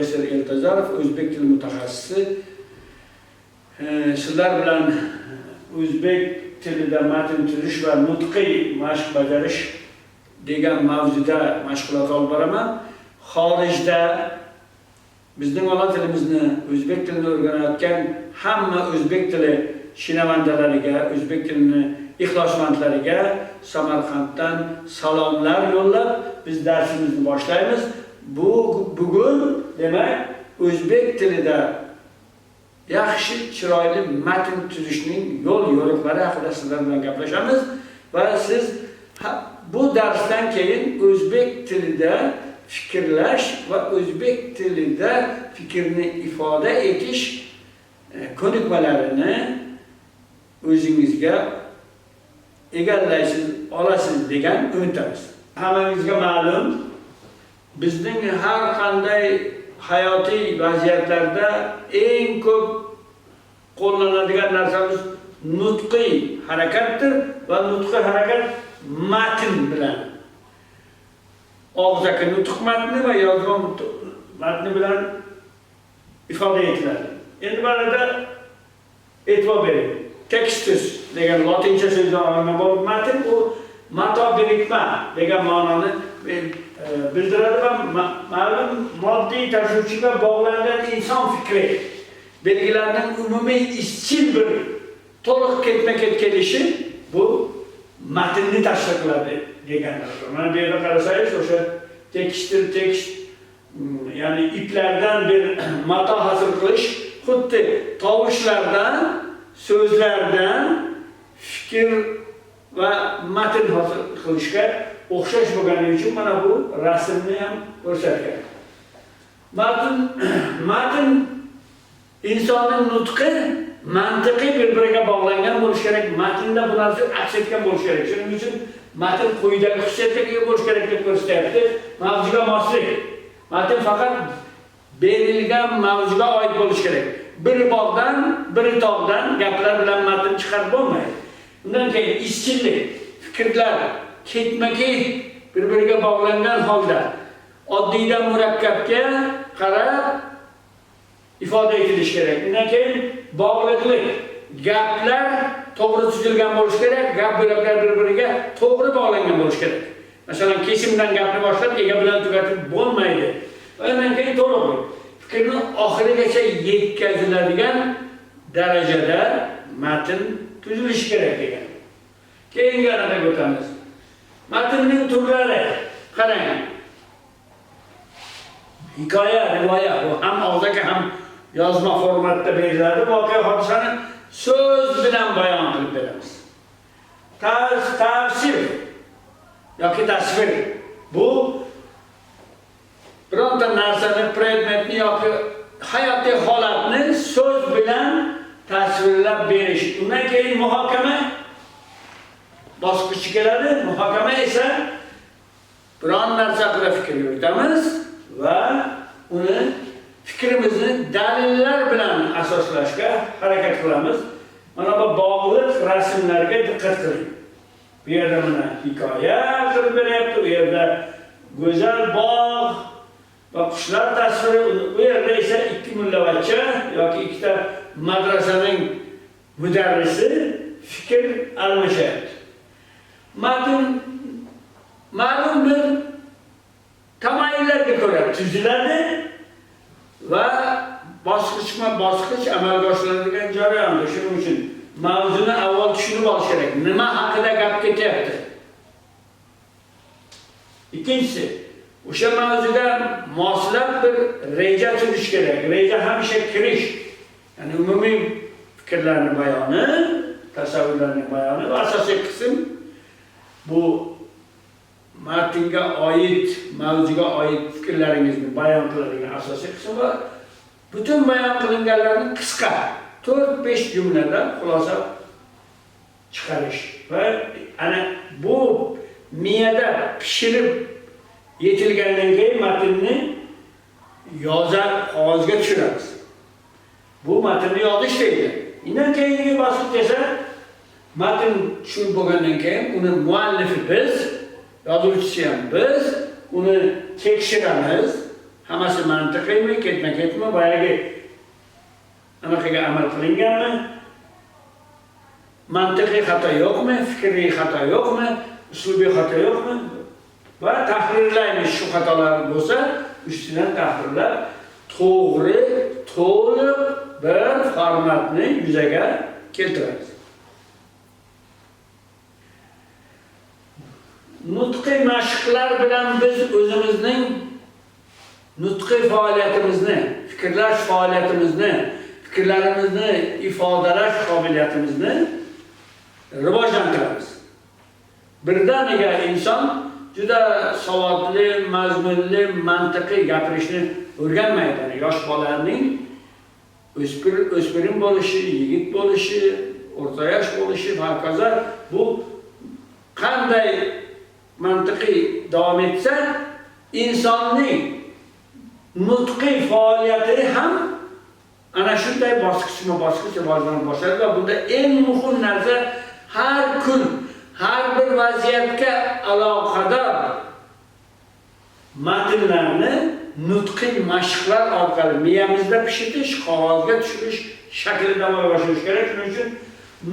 professor Eltazarov, o'zbek tili mutaxassisi. Sizlar bilan o'zbek tilida matn tuzish va nutqiy mashq bajarish degan mavzuda mashg'ulot olib boraman. Xorijda bizning ona tilimizni, o'zbek tilini o'rganayotgan hamma o'zbek tili shinavandalariga, o'zbek tilini ixlosmandlariga Samarqanddan salomlar yo'llab biz darsimizni boshlaymiz. Bugun demak o'zbek tilida yaxshi, chiroyli matn tuzishning yo'l yo'riqlari haqida sizlar bilan gaplashamiz va siz bu darsdan keyin o'zbek tilida fikrlash va o'zbek tilida fikrni ifoda etish ko'nikmalarini o'zingizga egallaysiz, olasiz degan umidamiz. Hammangizga ma'lum, bizning har qanday hayotiy vaziyatlarda eng ko'p qo'llanadigan narsamiz nutqiy harakatdir va nutqiy harakat matn bilan, og'zaki nutq matni va yozma matni bilan ifoda etiladi. Endi mana e'tibor bering. Textus degan latincha so'zdan olingan bu matn, u mato birikma degan ma'noni bildiradi va ma'lum moddiy tashuvchiga bog'langan inson fikri belgilarining umumiy izchil bir to'liq ketma-ket kelishi bu matnni tashkil qiladi deganlar. Mana bu yerda qarasangiz, o'sha tekst, ya'ni iplardan bir mato hosil qilish, xuddi tovushlardan, so'zlardan fikr va matn hosil qilishga o'xshash bo'lgani uchun mana bu rasmni ham ko'rsatgan. Matn insonning nutqi mantiqiy bir-biriga bog'langan bo'lishi kerak. Matnda bu narsa aks etgan bo'lishi kerak. Shuning uchun matn quyidagi xususiyatga ega bo'lishi kerak deb ko'rsatyapti. Mavzuga moslik. Matn faqat berilgan mavzuga oid bo'lishi kerak. Biri bog'dan, biri tog'dan gaplar bilan matn chiqarib bo'lmaydi. Undan keyin izchillik, fikrlar ketma-ket bir-biriga bog'langan holda oddiydan murakkabga qarab ifoda etilishi kerak. Undan keyin bog'liqlik, gaplar to'g'ri tuzilgan bo'lishi kerak, gap bo'laklari bir-biriga to'g'ri bog'langan bo'lishi kerak. Masalan, kesimdan gapni boshlab ega bilan tugatib bo'lmaydi. Undan keyin to'liq fikrni oxirigacha yetkaziladigan darajada matn tuzilishi kerak degan. Keyingi anaqaga o'tamiz. Matnning turlari qarang. Hikoya, rivoya, bu ham og'zaki ham yozma formatda beriladi. Voqea hodisani so'z bilan bayon qilib beramiz. Tafsir yoki tasvir, bu bironta narsani, predmetni yoki hayotiy holatni so'z bilan tasvirlab berish. Undan keyin muhokama bosqichi keladi. Muhokama esa biron narsa haqida fikr yuritamiz va uni fikrimizni dalillar bilan asoslashga harakat qilamiz. Mana bu bog'liq rasmlarga diqqat qiling. Bu yerda mana hikoya qilib beryapti, u yerda go'zal bog' va qushlar tasviri, u yerda esa ikki mullavachcha yoki ikkita madrasaning mudarrisi fikr almashyapti. Matn ma'lum bir tamoyillarga ko'ra tuziladi va bosqichma-bosqich amalga oshiriladigan jarayondir. Shuning uchun mavzuni avval tushunib olish kerak. Nima haqida gap ketyapti? Ikkinchisi, o'sha mavzuga moslab bir reja tuzish kerak. Reja hamisha kirish, ya'ni umumiy fikrlarning bayoni, tasavvurlarning bayoni va asosiy qism bu matnga oid, mavzuga oid fikrlaringizni bayon qiladigan asosiy qism va butun bayon qilinganlarni qisqa 4-5 jumlada xulosa chiqarish va ana bu miyada pishirib yetilgandan keyin matnni qog'ozga tushiramiz. Bu matnni yozish deydi. Undan keyingi bosqich esa matn tushunib bo'lgandan keyin uni muallifi biz, yozuvchisi ham biz, uni tekshiramiz. hammasi mantiqiymi, ketma-ketmi, boyagi anaqaga amal qilinganmi? Mantiqiy xato yo'qmi, fikriy xato yo'qmi, uslubiy xato yo'qmi? Va tahrirlaymiz shu xatolar bo'lsa, ustidan tahrirlab, to'g'ri, to'liq bir formatni yuzaga keltiramiz. Nutqiy mashqlar bilan biz o'zimizning nutqiy faoliyatimizni, fikrlash faoliyatimizni, fikrlarimizni ifodalash qobiliyatimizni rivojlantiramiz. Birdaniga inson juda savodli, mazmunli, mantiqiy gapirishni o'rganmaydi. Yosh bolaning o'spirin bo'lishi, yigit bo'lishi, o'rta yosh bo'lishi va hokazo bu qanday mantiqiy davom etsa, insonning nutqiy faoliyati ham ana shunday bosqichma-bosqich rivojlanib boshlaydi va bunda eng muhim narsa har kun, har bir vaziyatga aloqador matnlarni nutqiy mashqlar orqali miyamizda pishitish, qog'ozga tushirish shaklida amalga oshirish kerak. Shuning uchun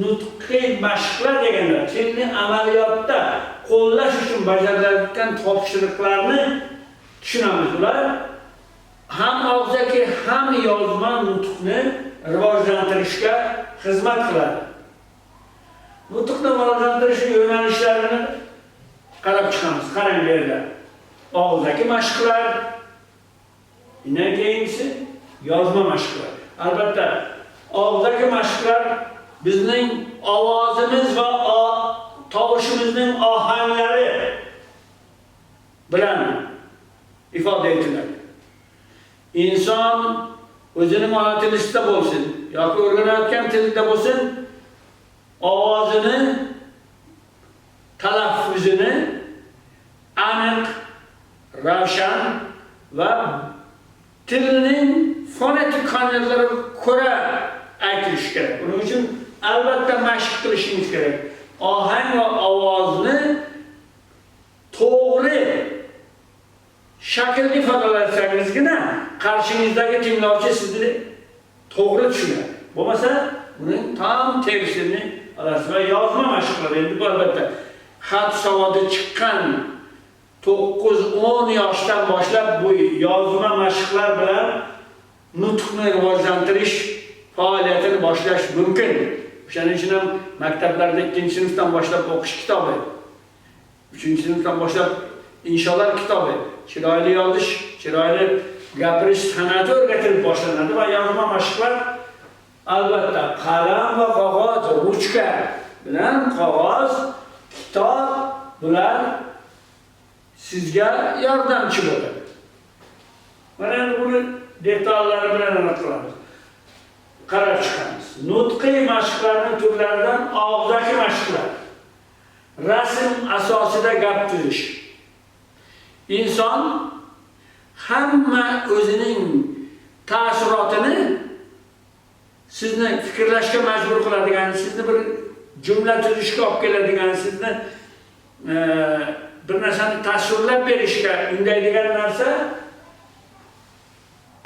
nutqiy mashqlar deganlar tilni amaliyotda qo'llash uchun bajariladigan topshiriqlarni tushunamiz. Ular ham og'zaki, ham yozma nutqni rivojlantirishga xizmat qiladi. Nutqni rivojlantirish yo'nalishlarini qarab chiqamiz. Qarang bu yerda. Og'zaki mashqlar, undan keyingisi yozma mashqlar. Albatta, og'zaki mashqlar bizning ovozimiz va tovushimizning ohanglari bilan ifoda etiladi. İnson o'zining ona tilida bo'lsin yoki o'rganayotgan tilida bo'lsin, ovozini, talaffuzini aniq, ravshan va tilining fonetik qonunlariga ko'ra aytilishi kerak. Buning uchun albatta mashq qilishingiz kerak. Ohang va ovozni to'g'ri shaklda ifodalasangizgina qarshınızdagi tinglovchi sizni to'g'ri tushunadi. Bo'lmasa, uning tam tersini olasiz va yozma mashqlar. Endi bu albatta xat savodi chiqqan 9-10 yoshdan boshlab bu yozma mashqlar bilan nutqni rivojlantirish faoliyatini boshlash mumkin. O'shaning uchun ham maktablarda 2-sinfdan boshlab o'qish kitobi, 3-sinfdan boshlab insholar kitobi, chiroyli yozish, chiroyli gapirish san'ati o'rgatilib boshlanadi va yozma mashqlar albatta qalam va qog'oz, ruchka bilan qog'oz, kitob bilan sizga yordamchi bo'ladi. Mana buni detallari bilan aniq qilamiz. Qarab chiqamiz. Nutqiy mashqlarning turlaridan og'zaki mashqlar. Rasm asosida gap tuzish. İnson hamma o'zining ta'sirotini sizni fikrlashga majbur qiladigan, sizni bir jumla tuzishga olib keladigan, sizni bir narsani tasvirlab berishga undaydigan narsa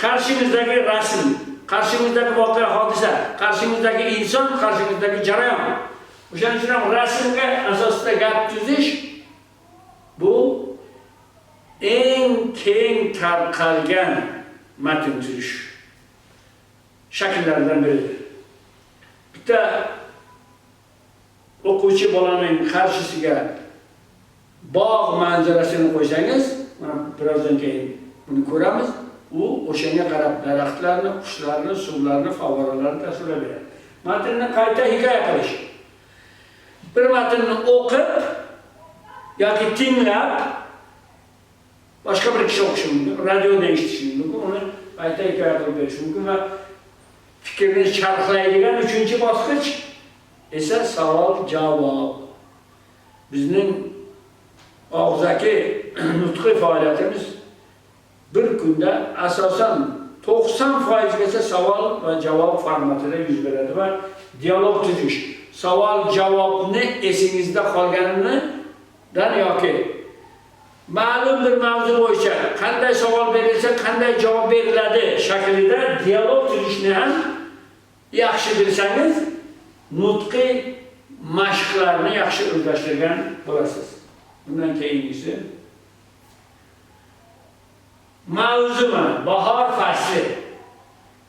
qarshimizdagi rasm, qarshimizdagi voqea hodisa, qarshimizdagi inson, qarshimizdagi jarayon. O'shaning uchun ham rasmga asosida gap tuzish bu eng keng tarqalgan matn tuzish shakllaridan biridir. Bitta o'quvchi bolaning qarshisiga bog' manzarasini qo'ysangiz, mana birozdan keyin buni ko'ramiz, u o'shanga qarab daraxtlarni, qushlarni, suvlarni, favvoralarni tasvirlab beradi. Matnni qayta hikoya qilish. Bir matnni o'qib yoki tinglab boshqa bir kishi o'qishi mumkin, radioda eshitishi mumkin, uni qayta hikoya qilib berish mumkin va fikrni sharhlaydigan 3-bosqich esa savol-javob. Bizning og'zaki nutqiy faoliyatimiz bir kunda asosan 90% gacha savol va javob formatida yuz beradi va dialog tuzish. Savol-javobni esingizda qolganidan yoki ma'lum bir mavzu bo'yicha qanday savol berilsa, qanday javob beriladi shaklida dialog tuzishni ham yaxshi bilsangiz, nutqiy mashqlarni yaxshi o'zlashtirgan bo'lasiz. Bundan keyingisi mavzu bahor fasli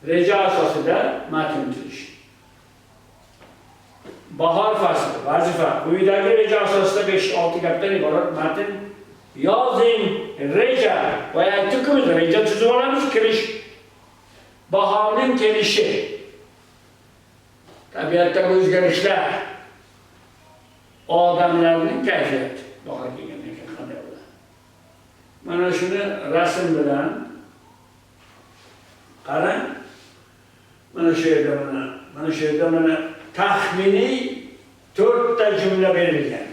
reja asosida matn tuzish. Bahor fasli vazifa quyidagi reja asosida 5-6 gapdan iborat matn yozing. Reja va aytdikimiz, reja tuzib olamiz. Kirish bahorning kelishi, tabiatdagi o'zgarishlar, odamlarning kayfiyati bahor kelgandan keyin qanday bo'ladi. Mana shuni rasm bilan qarang. Mana shu yerda mana taxminiy 4 ta jumla berilgan.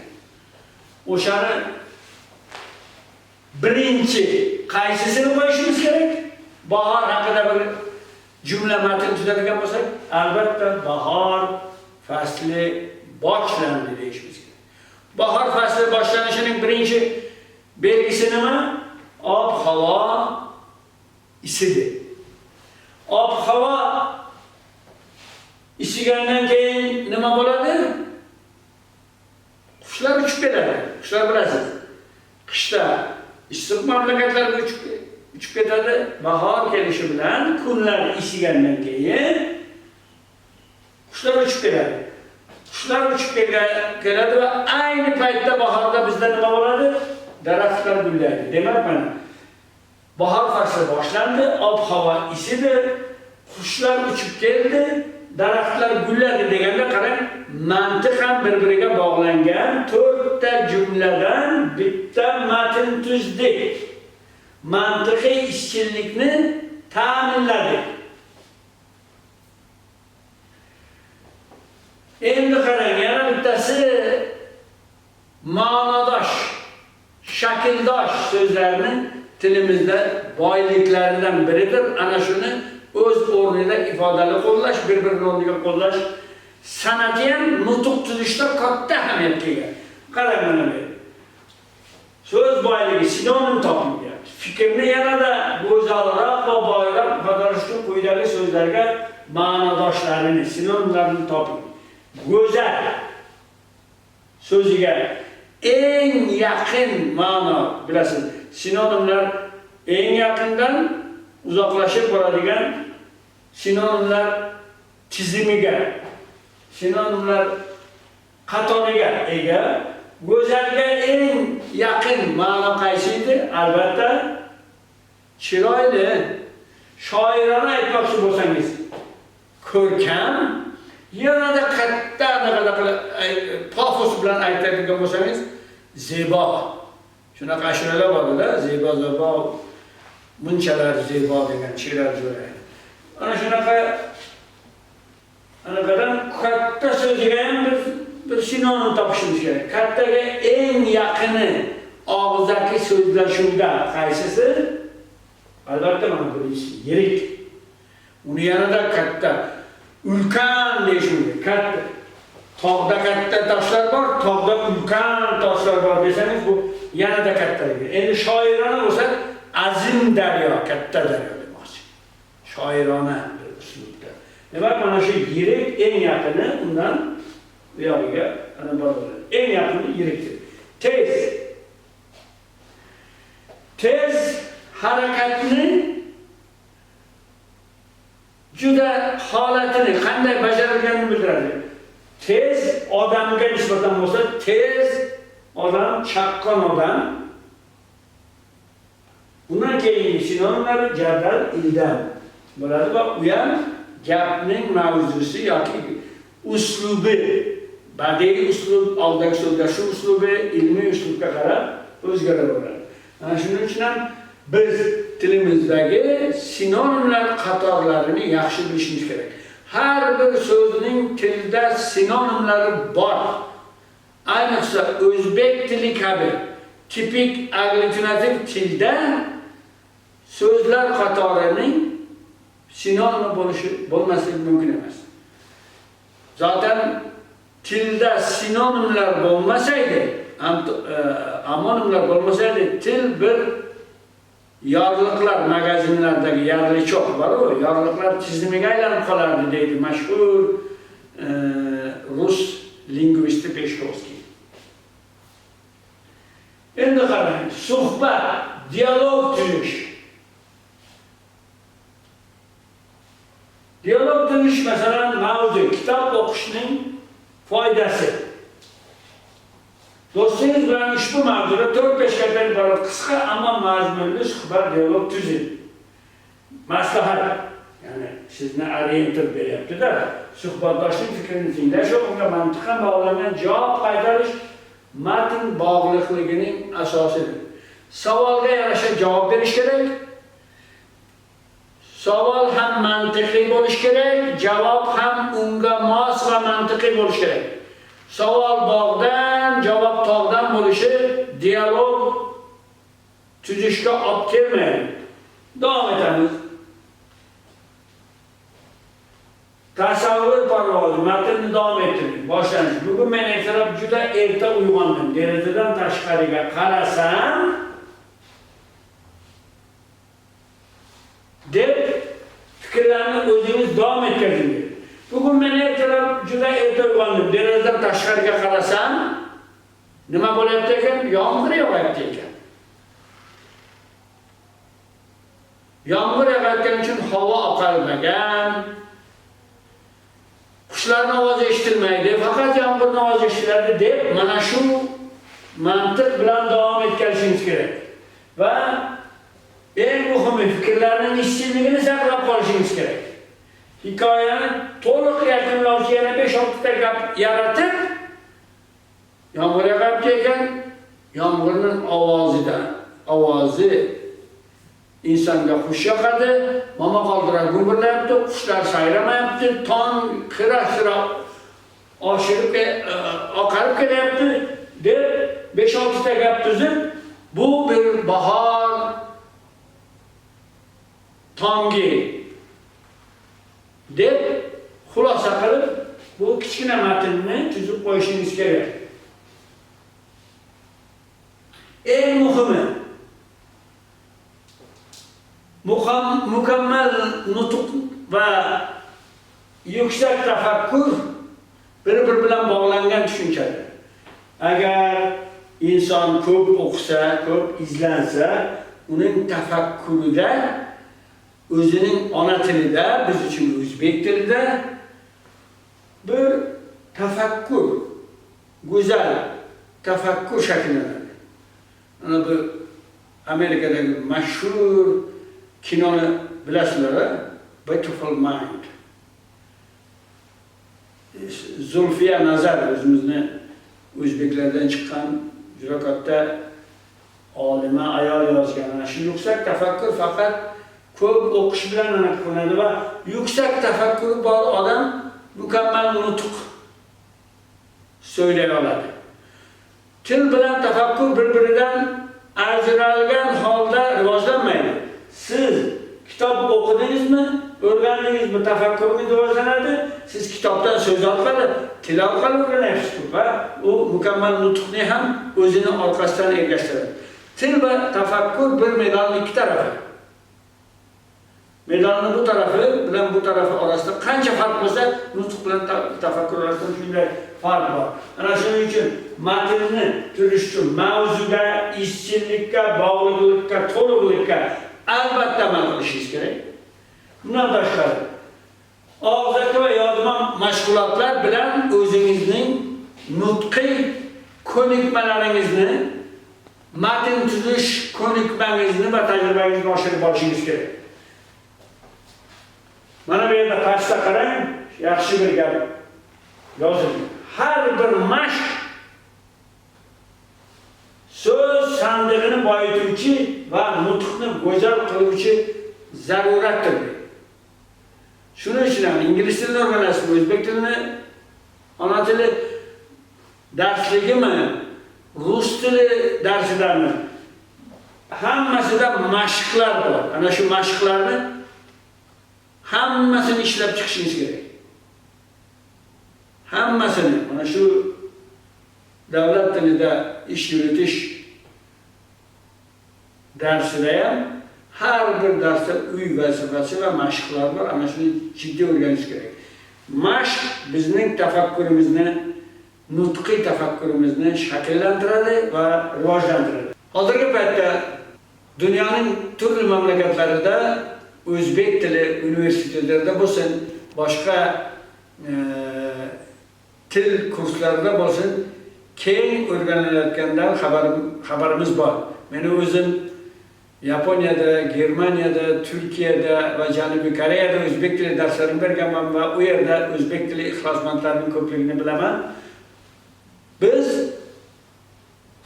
O'shani birinchi qaysisini qo'yishimiz kerak? Bahor haqida bir jumla matn tuzadigan bo'lsak, albatta bahor fasli boshlandi deyishimiz kerak. Bahor fasli boshlanishining birinchi belgisi nima? Ob-havo isidir. Ob-havo isigandan keyin nima bo'ladi? Qushlar uchib keladi. Qushlar bilasiz. Qishda issiq mamlakatlarga uchib ketadi. Bahor kelishi bilan kunlar isigandan keyin qushlar uchib keladi. Qushlar uchib keladi va ayni paytda bahorda bizda nima bo'ladi? Daraxtlar gullaydi. Demak, mana bahor fasli boshlandi, ob-havo isidi, qushlar uchib keldi, daraxtlar gulladi deganda qarang, mantiq ham bir-biriga bog'langan 4 ta jumladan bitta matn tuzdik. Mantiqiy ishchillikni ta'minladik. Endi qarang, yana bittasi ma'nodosh, shakldosh so'zlarning tilimizda boyliklaridan biridir. Ana shuni o'z o'rnida ifodali qo'llash, bir-birini o'rniga qo'llash san'ati ham nutq tuzishda katta ahamiyatga ega. Qarang mana bu. So'z boyligi, sinonim topilgan. Fikrni yanada go'zalroq va boyroq ifodalash uchun quyidagi so'zlarga ma'nodoshlarini, sinonimlarini toping. Go'zal so'ziga eng yaqin ma'no, bilasiz, sinonimlar eng yaqindan uzoqlashib boradigan sinonimlar tizimiga, sinonimlar qatoniga ega. Go'zalga eng yaqin ma'no qaysi edi? Albatta chiroyli. Shoirona aytmoqchi bo'lsangiz, ko'rkam, yanada katta pafos bilan aytadigan bo'lsangiz, zebo. Shunaqa ashulalar bor-da, zebo, bunchalar zebo degan she'rlar jo'raydi. Ana shunaqa anaqadan katta so'ziga ham bir sinonim topishimiz kerak. Kattaga eng yaqini og'zaki so'zlashuvda qaysisi? Albatta mana birinchisi yirik. Uni yanada katta, ulkan deyishimiz katta. Tog'da katta toshlar bor, tog'da ulkan toshlar bor desangiz, bu yanada kattaligi. Endi shoirona bo'lsa, azim daryo, katta daryo demoqchi. Shoirona bir uslubda. Demak, mana shu yirik eng yaqini undan bu yog'iga ana boradi. Eng yaqini yirikdir. Tez harakatni juda holatini qanday bajarilganini bildiradi. Tez odamga nisbatan bo'lsa, tez odam, chaqqon odam. Bundan keyingi sinonimlari jadal, ildam bo'ladi va u ham gapning mavzusi yoki uslubi, badiiy uslub, oldagi so'zlashuv uslubi, ilmiy uslubga qarab o'zgaraveradi. Ana shuning uchun ham biz tilimizdagi sinonimlar qatorlarini yaxshi bilishimiz kerak. Har bir so'zning tilda sinonimlari bor. Ayniqsa o'zbek tili kabi tipik agglutinativ tilda so'zlar qatorining sinonimi bo'lmasligi mumkin emas. Zaten tilda sinonimlar bo'lmasaydi, amonimlar bo'lmasaydi, til bir yorliqlar magazinlardagi yarlichoq bor-ku, yorliqlar tizimiga aylanib qolardi deydi mashhur rus lingvisti Peshkovskiy. Endi qarang, suhbat, dialog tuzish. Dialog tuzish masalan mavzu, kitob o'qishning foydasi. Do'stingiz bilan ushbu mavzuda 4-5 qadar iborat qisqa ammo mazmunli suhbat, dialog tuzing. Maslahat, ya'ni sizni orientir beryapti-da, suhbatdoshning fikrini tinglash, unga mantiqan bog'langan javob qaytarish matn bog'liqligining asosidir. Savolga yarasha javob berish kerak. Savol ham mantiqiy bo'lishi kerak, javob ham unga mos va mantiqiy bo'lishi kerak. Savol bog'dan, javob tog'dan bo'lishi dialog tuzishga olib kelmaydi. Davom etamiz. Tasavvur parvozi, matnni davom ettiring. Boshlanish. Bugun men ertalab juda erta uyg'ondim. Derazadan tashqariga qarasam, deb fikrlarni o'zingiz davom etkazing. Bugun men ertalab juda erta uyg'ondim. Derazadan tashqariga qarasam, nima bo'lyapti ekan? Yomg'ir yog'ayapti ekan. Yomg'ir yog'ayotgani uchun havo oqarmagan. Qushlarning ovozi eshitilmaydi, faqat yomg'irning ovozi eshitiladi deb mana shu mantiq bilan davom etkarishingiz kerak. Va eng muhimi fikrlarning ishchilligini saqlab qolishingiz kerak. Hikoyani to'liq yakunlovchi yana 5-6 ta gap yaratib, yomg'ir yog'ayapti ekan, yomg'irning ovozi insonga xush yoqadi, momaqaldiroq gumburlayapti, qushlar sayramayapti, tong xira-xira oqarib kelyapti deb 5-6 ta gap tuzib, bu bir bahor tongi deb xulosa qilib, bu kichkina matnni tuzib qo'yishingiz kerak. Eng muhimi mukammal nutq va yuksak tafakkur bir-biri bilan bog'langan tushunchadir. Agar inson ko'p o'qisa, ko'p izlansa, uning tafakkurida, o'zining ona tilida, biz uchun o'zbek tilida bir tafakkur, go'zal tafakkur shakllanadi. Ana bu Amerikadagi mashhur kinoni bilasizlar, Beautiful Mind. Zulfiya Nazar o'zimizni o'zbeklardan chiqqan juda katta olima ayol yozgan. Ana shu yuksak tafakkur faqat ko'p o'qish bilan aniqlanadi va yuksak tafakkuri bor odam mukammal nutq so'zlay oladi. Til bilan tafakkur bir-biridan ajralgan holda rivojlanmaydi. Siz kitob o'qidingizmi, o'rgandingizmi, tafakkuringiz rivojlanadi. Siz kitobdan so'z orqali, til orqali o'rganasiz va u mukammal nutqni ham o'zini orqasidan ergashtiradi. Til va tafakkur bir medalning ikki tarafi. Medalning bu tarafi bilan bu tarafi orasida qancha farq bo'lsa, nutq bilan tafakkur orasida shunday farq bor. Ana shuning uchun matnni tuzish uchun mavzuga, izchillikka, bog'liqlikka, to'liqlikka albatta amal qilishingiz kerak. Bundan tashqari, og'zaki va yozma mashg'ulotlar bilan o'zingizning nutqiy ko'nikmalaringizni, matn tuzish ko'nikmangizni va tajribangizni oshirib borishingiz kerak. Mana bu yerda pastda qarang, yaxshi bir gap yozilgan. Har bir mashq so'z sandig'ini boyituvchi va nutqni go'zal qiluvchi zaruratdir. Shuning uchun ham ingliz tilini o'rganasiz, o'zbek tilini ona tili darsligimi, rus tili darsidami, hammasida mashqlar bor. Ana shu mashqlarni hammasini ishlab chiqishingiz kerak. Hammasini, mana shu davlat tilida ish yuritish darsida ham har bir darsda uy vazifasi va mashqlar bor. Ana shuni jiddiy o'rganish kerak. Mashq bizning tafakkurimizni, nutqiy tafakkurimizni shakllantiradi va rivojlantiradi. Hozirgi paytda dunyoning turli mamlakatlarida o'zbek tili universitetlarida bo'lsin, boshqa til kurslarida bo'lsin, keng o'rganilayotgandan xabarimiz bor. Meni o'zim Yaponiyada, Germaniyada, Turkiyada va Janubiy Koreyada o'zbek tili darslarini berganman va u yerda o'zbek tili ixlosmandlarining ko'pligini bilaman. Biz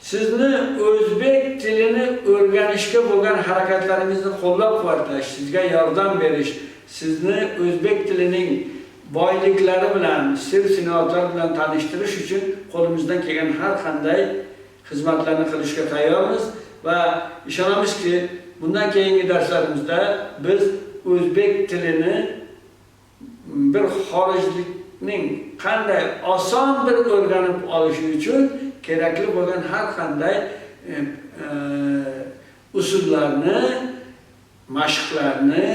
sizni o'zbek tilini o'rganishga bo'lgan harakatlaringizni qo'llab-quvvatlash, sizga yordam berish, sizni o'zbek tilining boyliklari bilan, sir-sinoatlar bilan tanishtirish uchun qo'limizdan kelgan har qanday xizmatlarni qilishga tayyormiz va ishonamizki, bundan keyingi darslarimizda biz o'zbek tilini bir xorijlikning qanday oson bir o'rganib olishi uchun kerakli bo'lgan har qanday usullarni, mashqlarni,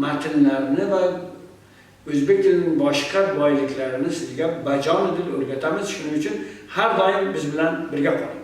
matnlarni va o'zbek tilining boshqa boyliklarini sizga bajonidil o'rgatamiz. Shuning uchun har doim biz bilan birga qoling.